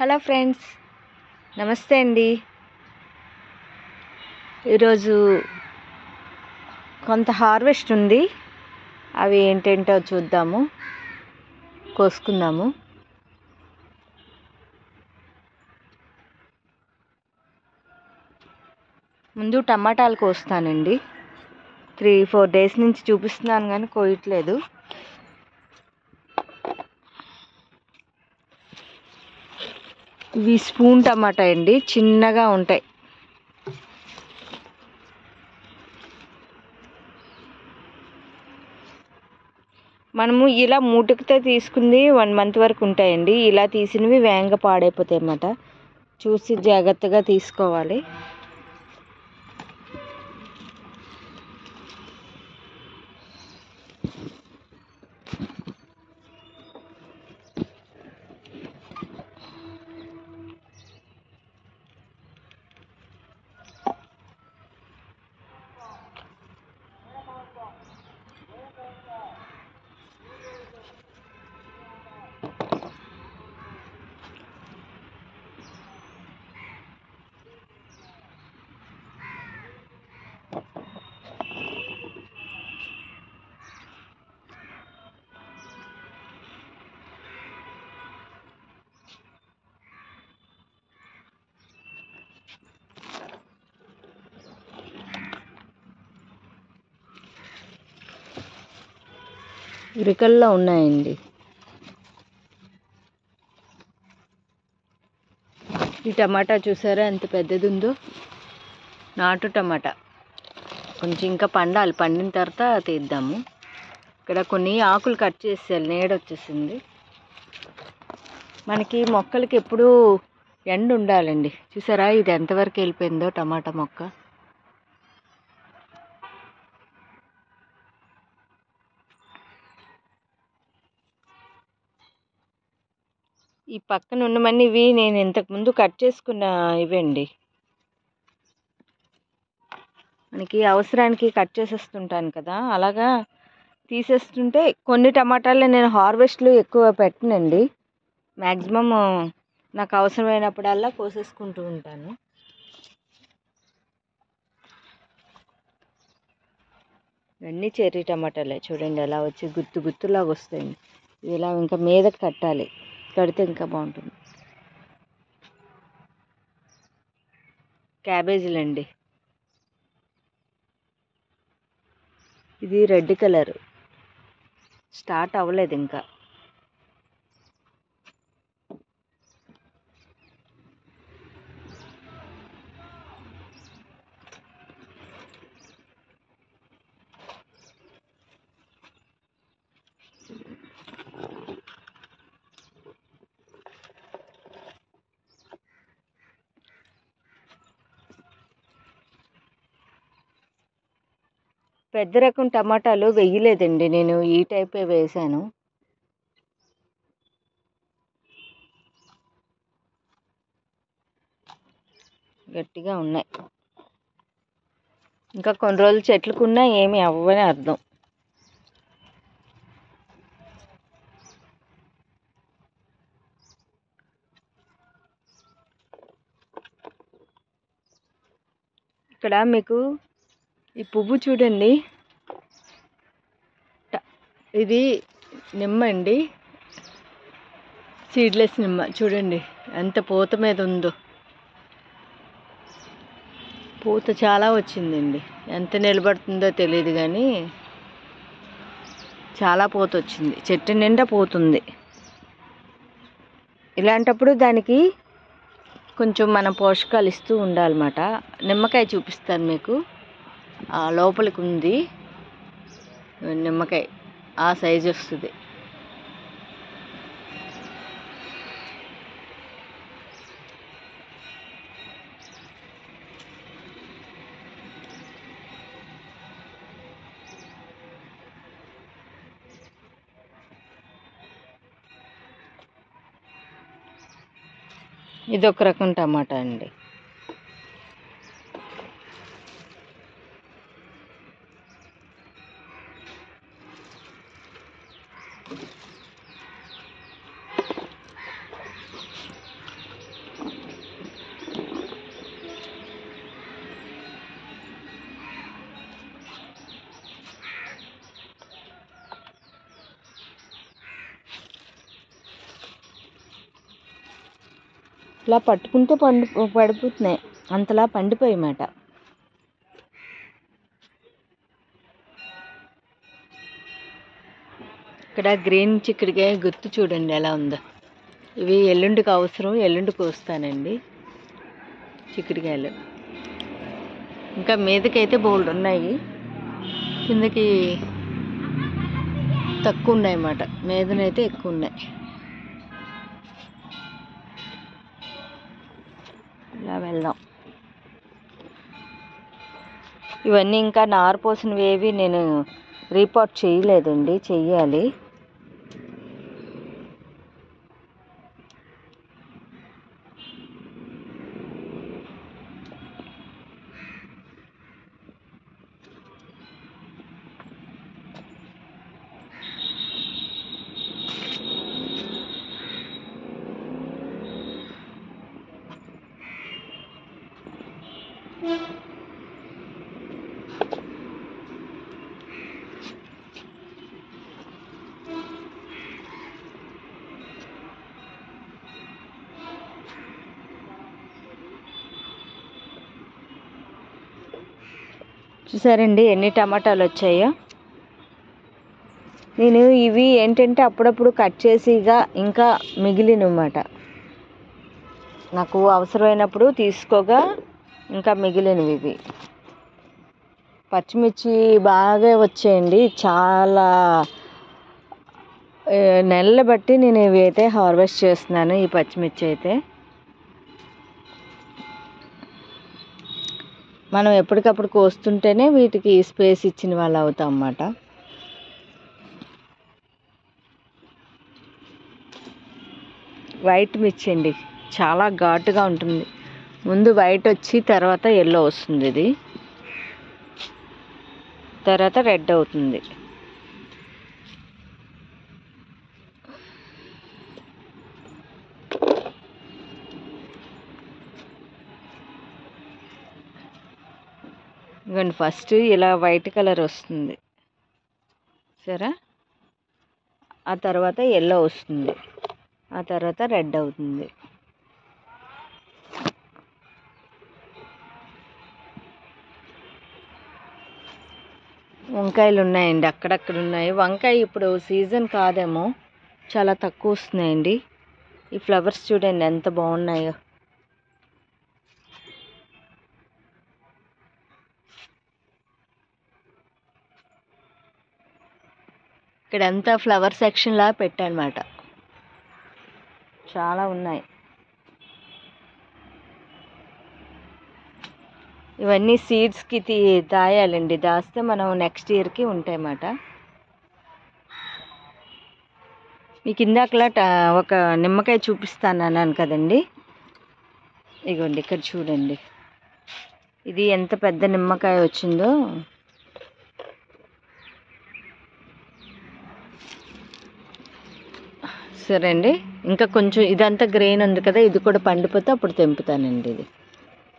Hello friends, నమస్తే అండి. ఈరోజు కొంత హార్వెస్ట్ ఉంది. అవి ఏంటేంటో చూద్దాము, కోసుకుందాము. ముందు టమాటాలు కోస్తానండి. 3-4 డేస్ నుంచి చూపిస్తున్నాను కానీ కోయట్లేదు. ఇవి స్పూన్ టమాటా అండి, చిన్నగా ఉంటాయి. మనము ఇలా మూటకితో తీసుకుంది 1 మంత్ వరకు ఉంటాయండి. ఇలా తీసినవి వేగంగా పాడైపోతాయి అన్నమాట. చూసి జాగ్రత్తగా తీసుకోవాలి. ఇరికల్లో ఉన్నాయండి. ఈ టమాటా చూసారా ఎంత పెద్దది ఉందో. నాటు టమాటా కొంచెం ఇంకా పండాలి. పండిన తర్వాత తీద్దాము. ఇక్కడ కొన్ని ఆకులు కట్ చేసేయాలి, నీడ వచ్చేసింది. మనకి మొక్కలకి ఎప్పుడూ ఎండ ఉండాలండి. చూసారా ఇది ఎంతవరకు వెళ్ళిపోయిందో టమాటా మొక్క. ఈ పక్కన ఉన్నవన్నీ ఇవి నేను ఇంతకుముందు కట్ చేసుకున్న ఇవండి. మనకి అవసరానికి కట్ చేసేస్తుంటాను కదా, అలాగా తీసేస్తుంటే కొన్ని టమాటాలు నేను హార్వెస్ట్లు ఎక్కువ పెట్టనండి. మ్యాక్సిమం నాకు అవసరమైనప్పుడల్లా కోసేసుకుంటూ ఉంటాను. ఇవన్నీ చెర్రీ టమాటాలే. చూడండి ఎలా వచ్చి గుత్తులాగా వస్తాయండి. ఇలా ఇంకా మీదకి కట్టాలి, కడితే ఇంకా బాగుంటుంది. క్యాబేజీలండి. ఇది రెడ్ కలర్, స్టార్ట్ అవ్వలేదు ఇంకా. పెద్ద రకం టమాటాలు వేయలేదండి, నేను ఈ టైపే వేసాను. గట్టిగా ఉన్నాయి. ఇంకా కొన్ని రోజులు చెట్లుకున్నా ఏమి అవ్వని అర్థం. ఇక్కడ మీకు ఈ పువ్వు చూడండి. ఇది నిమ్మ అండి, సీడ్లెస్ నిమ్మ. చూడండి ఎంత పూత మీద ఉందో. పూత చాలా వచ్చిందండి. ఎంత నిలబడుతుందో తెలియదు కానీ చాలా పూత వచ్చింది. చెట్టు నిండా పోతుంది. ఇలాంటప్పుడు దానికి కొంచెం మనం పోషకాలు ఇస్తూ ఉండాలన్నమాట. నిమ్మకాయ చూపిస్తాను మీకు. లోపలికి ఉంది నిమ్మకాయ, ఆ సైజు వస్తుంది. ఇదొక రకం టమాటా అండి. ఇలా పట్టుకుంటే పడిపోతున్నాయి, అంతలా పండిపోయామాట. ఇక్కడ గ్రీన్ చిక్కుడుకాయ గుర్తు చూడండి ఎలా ఉందో. ఇవి ఎల్లుండికి అవసరం, ఎల్లుండి కోస్తానండి చిక్కుడుకాయలు. ఇంకా మీదకైతే బోల్డ్ ఉన్నాయి, కిందకి తక్కువ ఉన్నాయి అన్నమాట, మీదనైతే ఎక్కువ ఉన్నాయి. ఇలా వెళ్దాం. ఇవన్నీ ఇంకా నారు పోసినవి ఏవి నేను రీపాట్ చేయలేదండి, చెయ్యాలి. చూసారండి ఎన్ని టమాటాలు వచ్చాయో. నేను ఇవి ఏంటంటే అప్పుడప్పుడు కట్ చేసిగా ఇంకా మిగిలినమాట, నాకు అవసరమైనప్పుడు తీసుకోగా ఇంకా మిగిలినవి ఇవి. పచ్చిమిర్చి బాగా వచ్చాయండి, చాలా నెలలు బట్టి నేను ఇవి అయితే హార్వెస్ట్ చేస్తున్నాను. ఈ పచ్చిమిర్చి అయితే మనం ఎప్పటికప్పుడు కోస్తుంటేనే వీటికి స్పేస్ ఇచ్చిన వాళ్ళు అవుతాం అన్నమాట. వైట్ మిర్చి అండి, చాలా ఘాటుగా ఉంటుంది. ముందు వైట్ వచ్చి తర్వాత ఎల్లో వస్తుంది, ఇది తర్వాత రెడ్ అవుతుంది. ఇవ్వండి, ఫస్ట్ ఇలా వైట్ కలర్ వస్తుంది సరే, ఆ తర్వాత ఎల్లో వస్తుంది, ఆ తర్వాత రెడ్ అవుతుంది. వంకాయలు ఉన్నాయండి, అక్కడక్కడ ఉన్నాయి. వంకాయ ఇప్పుడు సీజన్ కాదేమో, చాలా తక్కువ వస్తున్నాయండి. ఈ ఫ్లవర్స్ చూడండి ఎంత బాగున్నాయో. ఇక్కడంతా ఫ్లవర్ సెక్షన్లా పెట్టానమాట, చాలా ఉన్నాయి. ఇవన్నీ సీడ్స్కి దాయాలండి, దాస్తే మనం నెక్స్ట్ ఇయర్కి ఉంటాయన్నమాట. మీకు ఇందాకలా ఒక నిమ్మకాయ చూపిస్తాను అన్నాను కదండి, ఇగోండి ఇక్కడ చూడండి, ఇది ఎంత పెద్ద నిమ్మకాయ వచ్చిందో. సరే అండి, ఇంకా కొంచెం ఇదంతా గ్రెయిన్ ఉంది కదా, ఇది కూడా పండిపోతే అప్పుడు తెంపుతానండి. ఇది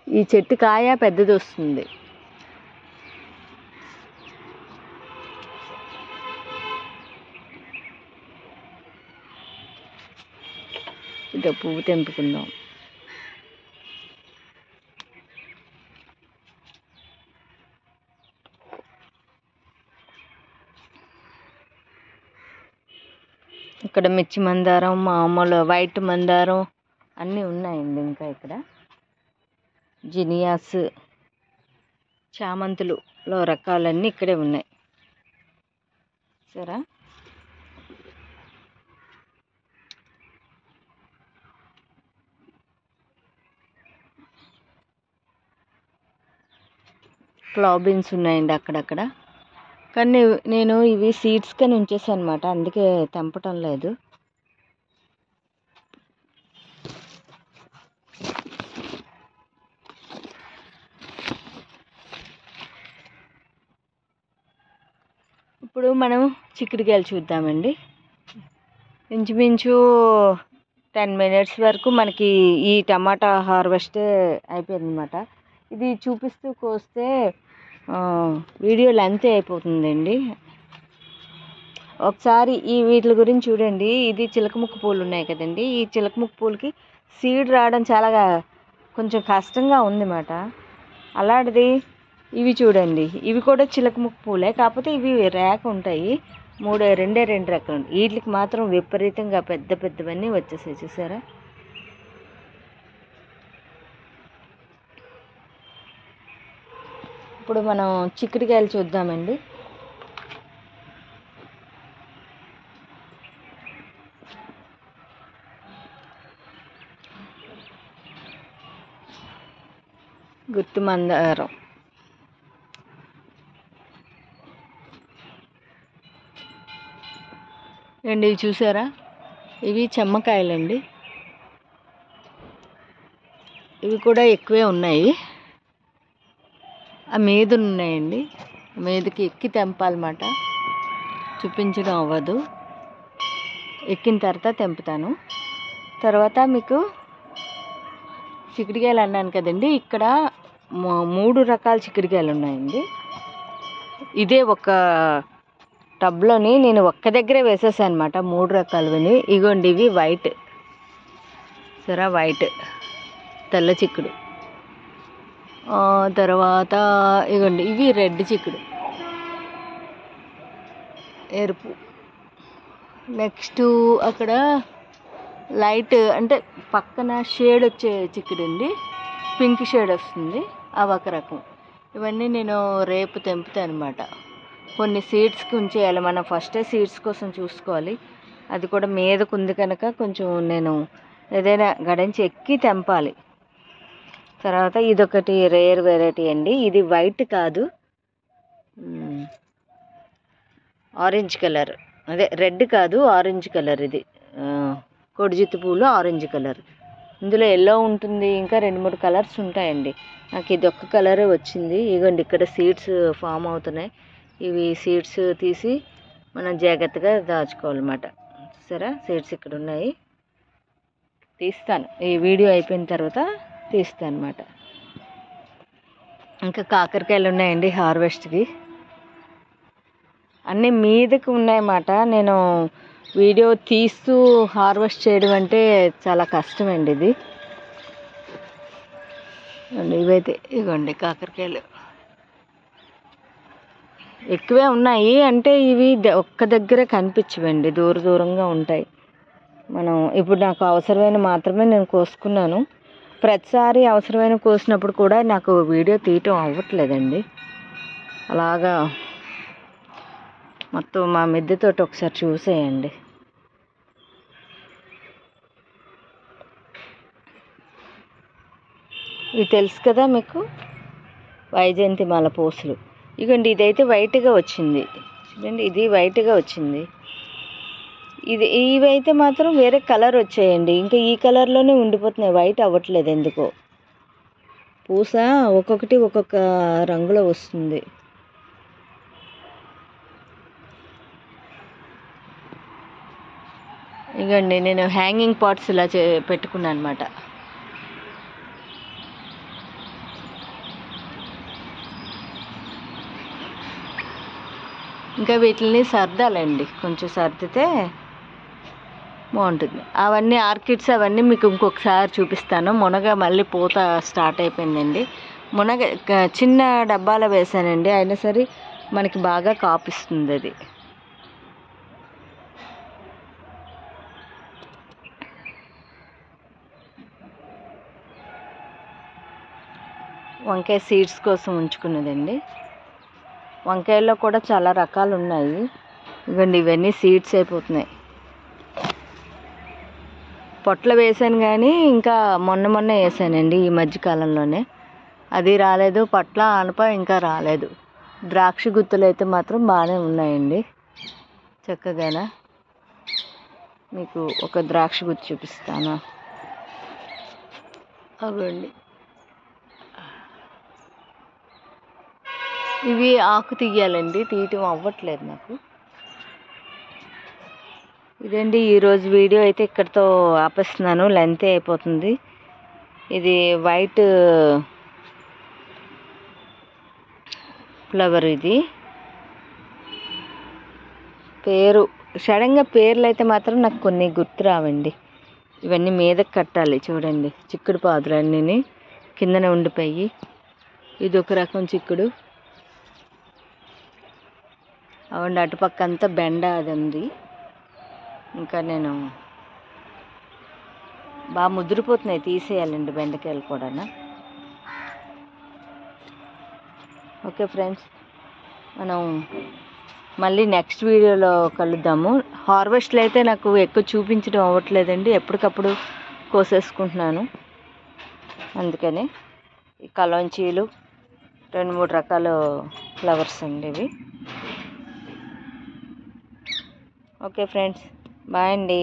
ఈ చెట్టు కాయ పెద్దది వస్తుంది. ఇదో పువ్వు తెంపుకుందాం. ఇక్కడ మిర్చి మందారం, మామూలు వైట్ మందారం అన్నీ ఉన్నాయండి. ఇంకా ఇక్కడ జినియాస్, చామంతులులో రకాలన్నీ ఇక్కడే ఉన్నాయి సరే. క్లావ్ బీన్స్ ఉన్నాయండి అక్కడక్కడ, కానీ నేను ఇవి సీడ్స్ కానీ ఉంచేసాను అనమాట, అందుకే తెంపటం లేదు. ఇప్పుడు మనం చిక్కుడుకాయలు చూద్దామండి. ఇంచుమించు 10 minutes వరకు మనకి ఈ టమాటా హార్వెస్ట్ అయిపోయింది అనమాట. ఇది చూపిస్తూ కోస్తే వీడియో లెంత్ అయిపోతుందండి, ఒకసారి ఈ వీటి గురించి చూడండి. ఇది చిలకముక్క పూలు ఉన్నాయి కదండి, ఈ చిలకముక్క పూలకి సీడ్ రావడం చాలా కొంచెం కష్టంగా ఉందన్నమాట. అలాంటిది ఇవి చూడండి, ఇవి కూడా చిలకముక్క పూలే, కాకపోతే ఇవి రేఖ ఉంటాయి. రెండే రకాలు. వీటికి మాత్రం విపరీతంగా పెద్ద పెద్దవన్నీ వచ్చేసాయి, చూసారా. ఇప్పుడు మనం చిక్కుడుకాయలు చూద్దామండి. గుత్తి మందారం, అండి ఇవి చూసారా, ఇవి చెమ్మకాయలండి. ఇవి కూడా ఎక్కువే ఉన్నాయి. ఆ మీద ఉన్నాయండి, మీదకి ఎక్కి తెంపాలన్నమాట. చూపించడం అవ్వదు, ఎక్కిన తర్వాత తెంపుతాను. తర్వాత మీకు చిక్కుడుకాయలు అన్నాను కదండి, ఇక్కడ 3 రకాల చిక్కుడుకాయలు ఉన్నాయండి. ఇదే ఒక టబ్లోని నేను ఒక్క దగ్గరే వేసేసాను అనమాట 3 రకాలవి. ఇగోండి, ఇవి వైట్, సరే వైట్ తెల్ల చిక్కుడు. తర్వాత ఇగోండి, ఇవి రెడ్ చిక్కుడు, ఎరుపు. నెక్స్ట్ అక్కడ లైట్ అంటే పక్కన షేడ్ వచ్చే చిక్కుడు అండి, పింక్ షేడ్ వస్తుంది, అవి ఒక రకం. ఇవన్నీ నేను రేపు తెంపుతాను అనమాట. కొన్ని సీడ్స్కి ఉంచేయాలి, మనం ఫస్టే సీడ్స్ కోసం చూసుకోవాలి. అది కూడా మీదకు ఉంది కనుక కొంచెం నేను ఏదైనా గడించి ఎక్కి తెంపాలి. తర్వాత ఇదొకటి రేర్ వెరైటీ అండి, ఇది వైట్ కాదు, ఆరెంజ్ కలర్, అదే రెడ్ కాదు ఆరెంజ్ కలర్. ఇది కొడిజిత్తి పూలు ఆరెంజ్ కలర్, ఇందులో ఎల్లో ఉంటుంది, ఇంకా 2-3 కలర్స్ ఉంటాయండి. నాకు ఇది ఒక్క కలరే వచ్చింది. ఇగోండి, ఇక్కడ సీడ్స్ ఫామ్ అవుతున్నాయి. ఇవి సీడ్స్ తీసి మనం జాగ్రత్తగా దాచుకోవాలన్నమాట. సరే, సీడ్స్ ఇక్కడ ఉన్నాయి, తీస్తాను ఈ వీడియో అయిపోయిన తర్వాత తీస్తాను అన్నమాట. ఇంకా కాకరకాయలు ఉన్నాయండి హార్వెస్ట్కి, అన్నీ మీదకి ఉన్నాయన్నమాట. నేను వీడియో తీస్తూ హార్వెస్ట్ చేయడం అంటే చాలా కష్టమండి ఇది. ఇవైతే ఇగోండి కాకరకాయలు ఎక్కువే ఉన్నాయి, అంటే ఇవి ఒక్క దగ్గర కనిపించవండి, దూరంగా ఉంటాయి. మనం ఇప్పుడు నాకు అవసరమైన మాత్రమే నేను కోసుకున్నాను. ప్రతిసారి అవసరమైన కోసినప్పుడు కూడా నాకు వీడియో తీయటం అవ్వట్లేదండి. అలాగా మొత్తం మా మిద్దెతోటి ఒకసారి చూసేయండి. ఇవి తెలుసు కదా మీకు, వైజయంతి మాల పూసలు. ఇగోండి, ఇదైతే వైట్గా వచ్చింది చూడండి, ఇది వైట్గా వచ్చింది. ఇవైతే మాత్రం వేరే కలర్ వచ్చాయండి, ఇంకా ఈ కలర్లోనే ఉండిపోతున్నాయి, వైట్ అవ్వట్లేదు ఎందుకో. పూస ఒక్కొక్కటి ఒక్కొక్క రంగులో వస్తుంది. ఇగోండి, నేను హ్యాంగింగ్ పాట్స్ ఇలా పెట్టుకున్నాను అనమాట. ఇంకా వీటిని సర్దాలండి, కొంచెం సర్దితే బాగుంటుంది. అవన్నీ ఆర్కిడ్స్ అవన్నీ మీకు ఇంకొకసారి చూపిస్తాను. మునగ మళ్ళీ పూత స్టార్ట్ అయిపోయిందండి. మునగ చిన్న డబ్బాలో వేసానండి, అయినా సరే మనకి బాగా కాపిస్తుంది అది. వంకాయ సీడ్స్ కోసం ఉంచుకున్నదండి. వంకాయల్లో కూడా చాలా రకాలు ఉన్నాయి. ఇవ్వండి, ఇవన్నీ సీడ్స్ అయిపోతున్నాయి. పొట్లు వేసాను కానీ ఇంకా మొన్న వేసానండి ఈ మధ్యకాలంలోనే, అది రాలేదు. పట్ల ఆనప ఇంకా రాలేదు. ద్రాక్ష గుత్తులు అయితే మాత్రం బాగానే ఉన్నాయండి చక్కగానే. మీకు ఒక ద్రాక్ష గుత్తి చూపిస్తాను. అవండి, ఇవి ఆకు తీయాలండి, తీయటం అవ్వట్లేదు నాకు. ఇదండి ఈరోజు వీడియో అయితే ఇక్కడితో ఆపేస్తున్నాను, లెంత్ అయిపోతుంది. ఇది వైట్ ఫ్లవర్, ఇది సడన్గా పేర్లు అయితే మాత్రం నాకు కొన్ని గుర్తు రావండి. ఇవన్నీ మీదకి కట్టాలి చూడండి, చిక్కుడు పాదులు అన్నీ కిందనే ఉండిపోయి. ఇది ఒక రకం చిక్కుడు. అవునండి, అటుపక్క అంతా బెండ అది ఉంది. ఇంకా నేను బాగా ముదిరిపోతున్నాయి, తీసేయాలండి బెండకాయలు కూడా. ఓకే ఫ్రెండ్స్, మనం మళ్ళీ నెక్స్ట్ వీడియోలో కలుద్దాము. హార్వెస్ట్లు అయితే నాకు ఎక్కువ చూపించడం అవ్వట్లేదండి, ఎప్పటికప్పుడు కోసేసుకుంటున్నాను. అందుకని ఈ కలోంచీలు 2-3 రకాల ఫ్లవర్స్ అండి ఇవి. ఓకే ఫ్రెండ్స్, బాయ్ అండి.